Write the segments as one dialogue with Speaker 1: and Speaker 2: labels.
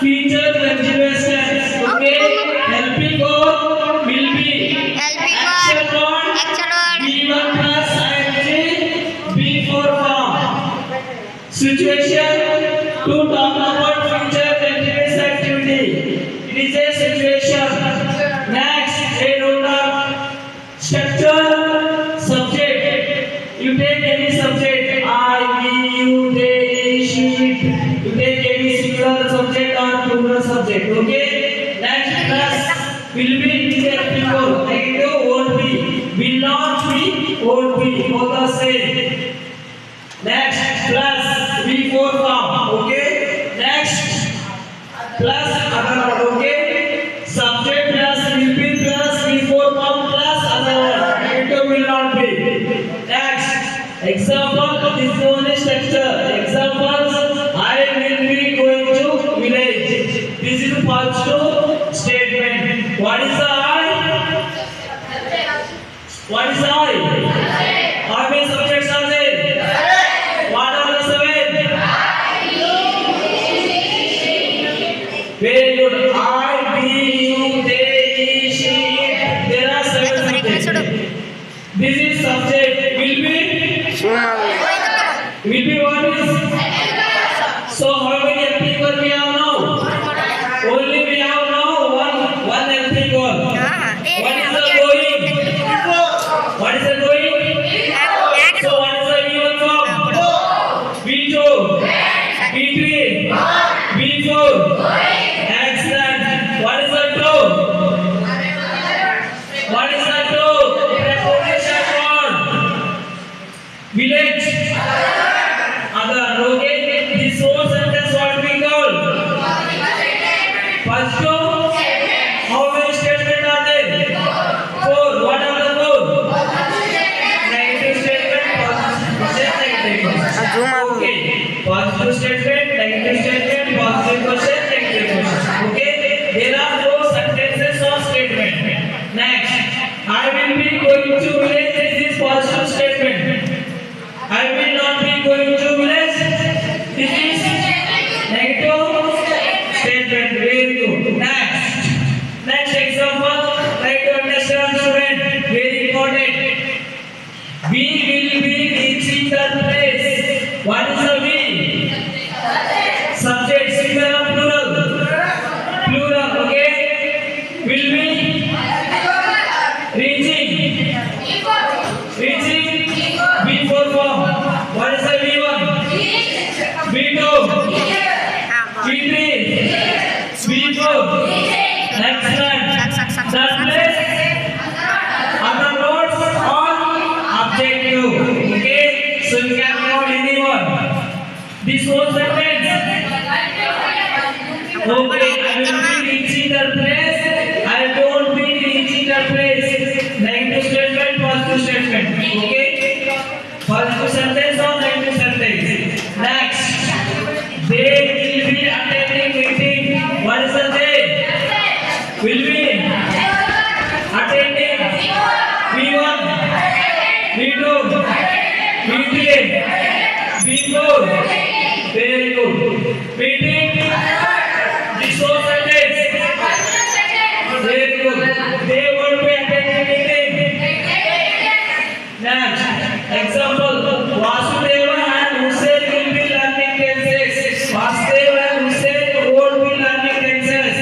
Speaker 1: future continuous tense. Okay, helping verb will be action verb B1 plus ing B4 form. Situation to talk about future continuous activity. It is a situation. Next, a ruler. Structure subject. You take any subject. I, we, you, they, she. You take any singular subject or plural subject. Okay. Next, plus will be helping. Negative won't be. Will not be. Won't be. Both are same. Next, plus V4 form. Okay. Next, plus other word. Okay. Subject plus will be plus V4 form plus other word. Negative will not be. Next, example. This is only structure. Examples. I will be going to village. This is a positive statement. What is the I? What is the I? How many subjects are there? What are the seven? Very good. I, we, you, they, she, it. There are seven subjects. This is subject. Will be what is? So how many people we have now? Only we have now one helping verb. What is the going? What is the going? So what is the V1 form? V2, V3, V4. Excellent. What is the two? What is the two? Preposition one. Village. Other. Okay. This whole sentence what we call? First two. How many statements are there? Four. What are the four? Negative statement, positive question, negative question. Okay. Positive statement, negative statement, positive question, negative question. Okay. There are four sentences or statement. Next, I will be going to village. This is positive statement. I will not be going to village. This is negative statement. Very good. Next example. Try to understand, student. Very important. We will be reaching the place. What is the we? Subject, singular, plural. Plural. Okay. Will be reaching. Reaching. V4 form. What is the V1? V2. V3. V4. Excellent. That place. Other notes on objective. Okay. So you can note anyone. This whole sentence. Okay. I will be reaching the place. I don't be reaching the place. Negative statement, positive statement. Okay. Positive sentence or negative sentence. Next. They will be attending meeting. What is the day? Will be attending. V1, V2, V3, V4. Very good. Meeting. This whole sentence. Very good. They will be attending meeting. Next, example. Vasudeva and Hussein will be learning tenses. Vasudeva and Hussein won't be learning tenses.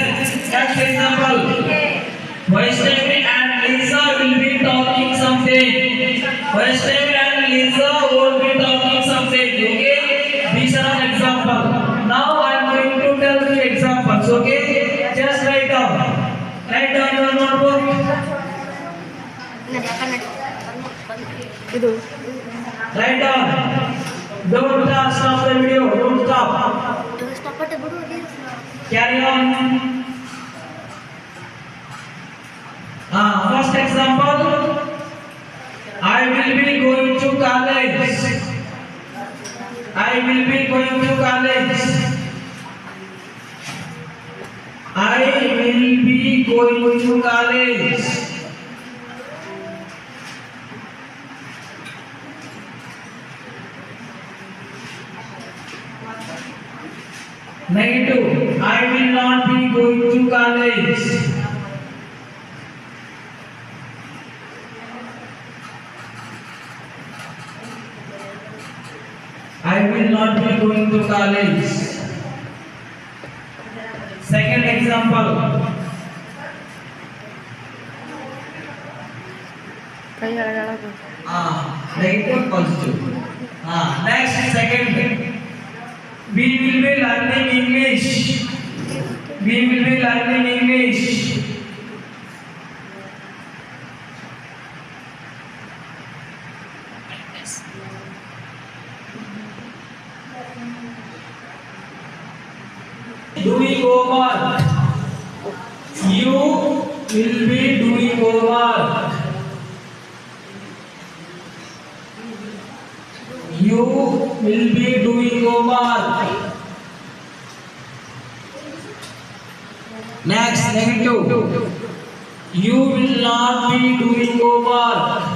Speaker 1: Next example. Vaishnavi and Lisa will be talking something. Vaishnavi and Lisa won't be talking something. Okay? These are examples. Now I am going to tell you examples. Okay? Just write down. Write down your notebook. Write down. Don't stop the video. Don't stop. Carry on. First example. I will be going to college. I will be going to college. I will be going to college. Negative. I will not be going to college. Second example. Negative positive. Next second. We will be learning English. We will be learning English. Doing homework. You will be doing homework. You will be doing homework. Next, negative. You will not be doing homework.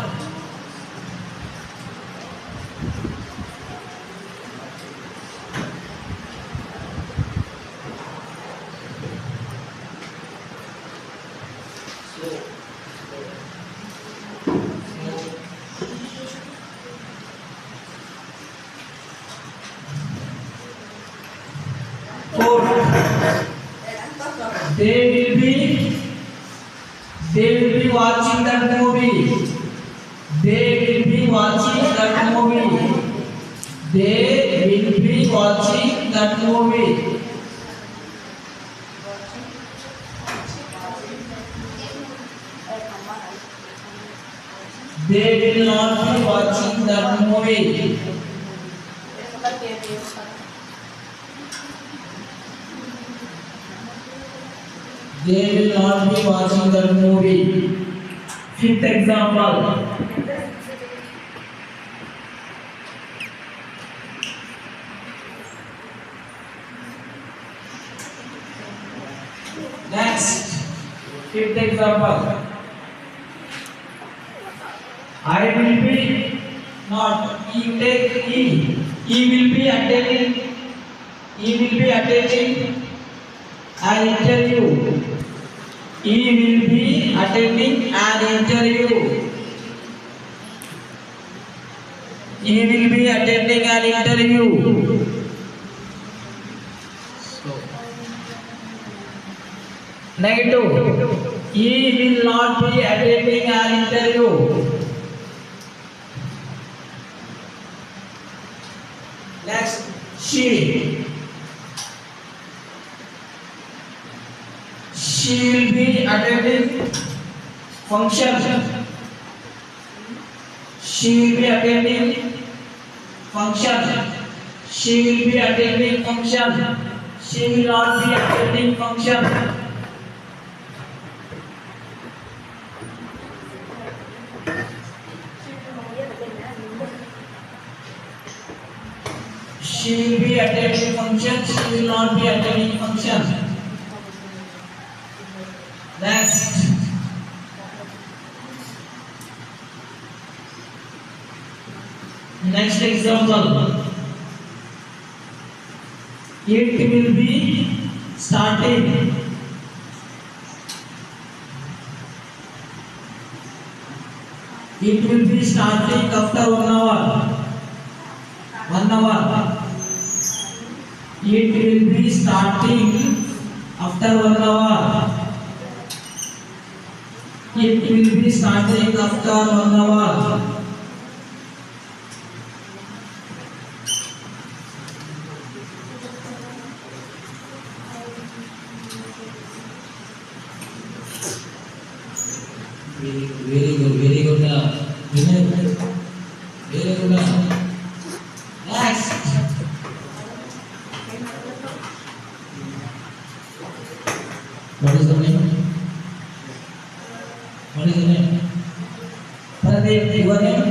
Speaker 1: Fourth, they will be watching that movie. They will be watching that movie. They will be watching that movie. They will not be watching that movie. They will not be watching that movie. Fifth example. Next, fifth example. I will be not. He take he. He will be attending. He will be attending an interview. He will be attending an interview. He will be attending an interview. Negative. He will not be attending an interview. Next, she. She will be attending function. She will be attending function. She will be attending function. She will not be attending function. She will be attending function. She will not be attending function. Next, next example. It will be starting. It will be starting after 1 hour. 1 hour. It will be starting after 1 hour. It will be starting after 1 hour. Very good. Very good. Next. What is the name? What is the name? Pradeep. Your name?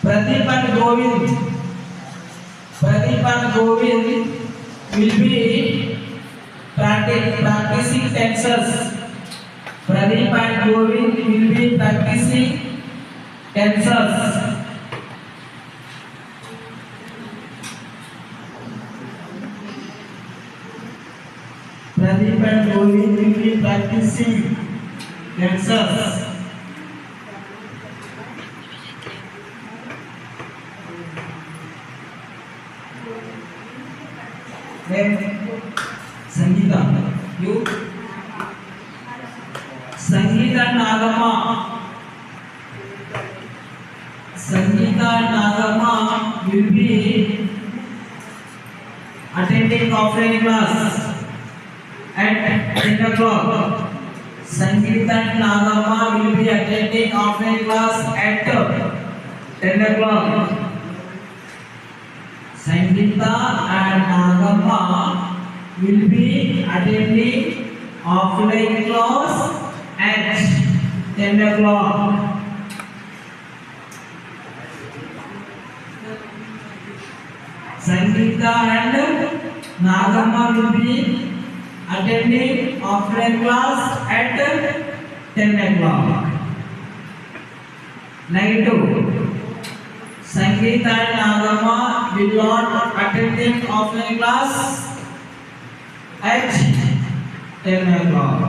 Speaker 1: Pradeep and Govind. Pradeep and Govind will be practicing tenses. Pradeep and Govind will be practicing tenses. Pradeep and Govind will be practicing tenses. Sangeeta. You? Sangeeta and Nagama. Sangeeta and Nagama will be attending offline class at 10 o'clock. Sangeeta and Nagama will be attending offline class at 10 o'clock. Sangeeta and Nagama will be attending offline class at 10 o'clock. Sangeeta and Nagama will be attending offline class at 10 o'clock. Negative. Sangeeta and Nagama will not attending offline class at 10 o'clock.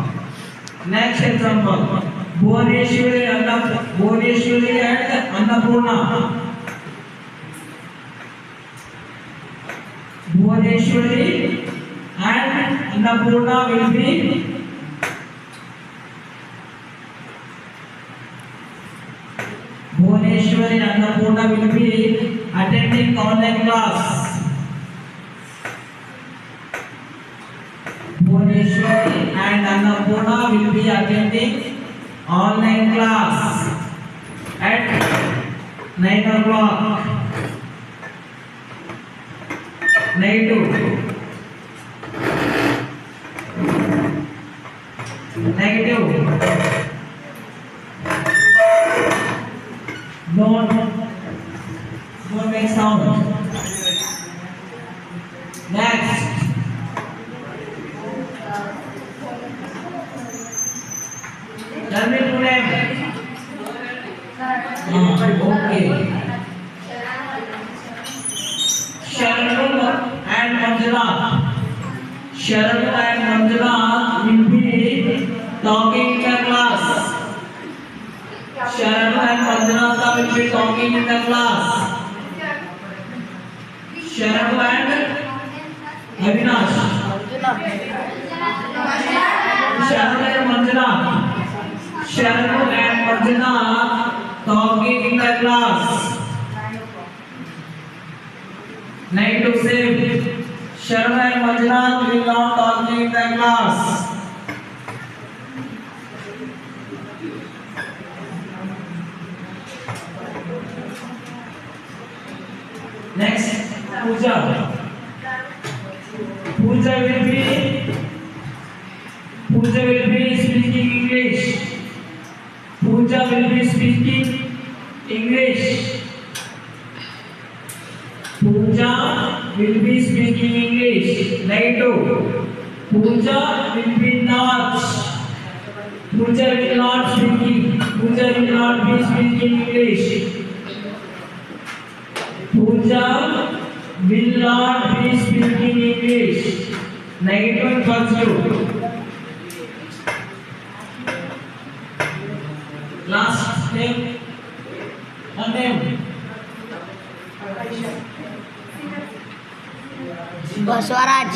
Speaker 1: Next example. Bhuvaneshwari and Annapurna. Bhuvaneshwari and Annapurna will be Bhuvaneshwari and Annapurna will be attending online class. Bhuvaneshwari and Annapurna will be attending online class at 9 o'clock. Negative. Don't make sound. Next. Tell me two names. Okay. Sharanu and Manjula. Sharanu and Manjula will be talking in the class. Sharanu and Manjula will be talking in the class. Sharanu and Avinash. Sharanu and Manjula. Sharanu and Manjula talking in the class. Negative same. Sharanu and Manjula will not talking in the class. Next, Pooja. Pooja will be speaking English. Pooja will be speaking English. Pooja will be speaking English. Negative. Pooja will be not. Pooja will not speaking. Pooja will not be speaking English. Pooja will not be speaking English. Negative and positive. Last name. One name.
Speaker 2: Swaraj.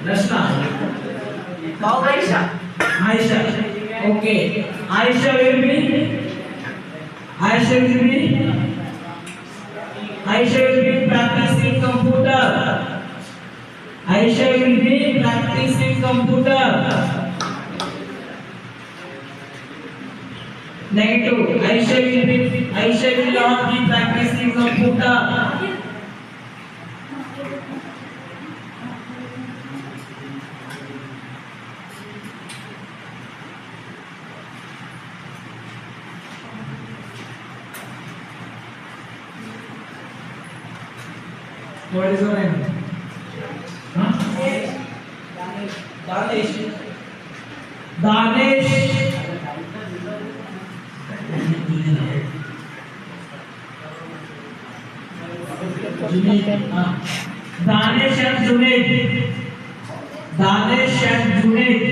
Speaker 1: Rashna.
Speaker 2: Aisha.
Speaker 1: Aisha. Okay. Aisha will be practicing computer. Aisha will be practicing computer. Negative. Aisha will not be practicing computer. What is your name? Huh? Danesh. Danesh. Junaid. Danesh and Junaid. Danesh and Junaid.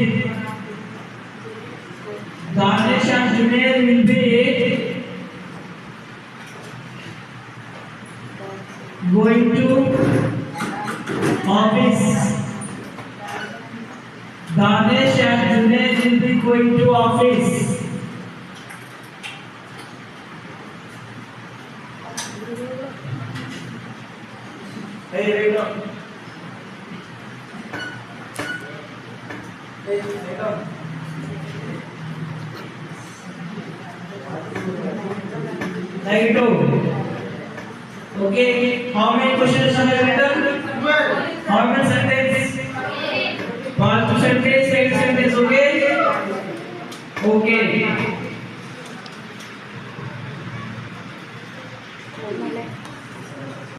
Speaker 1: Danesh and Junaid will be going to Office. Danesh and Junaid will be going to office. Hey, wait up. Hey, wait up. Negative. Okay. How many questions?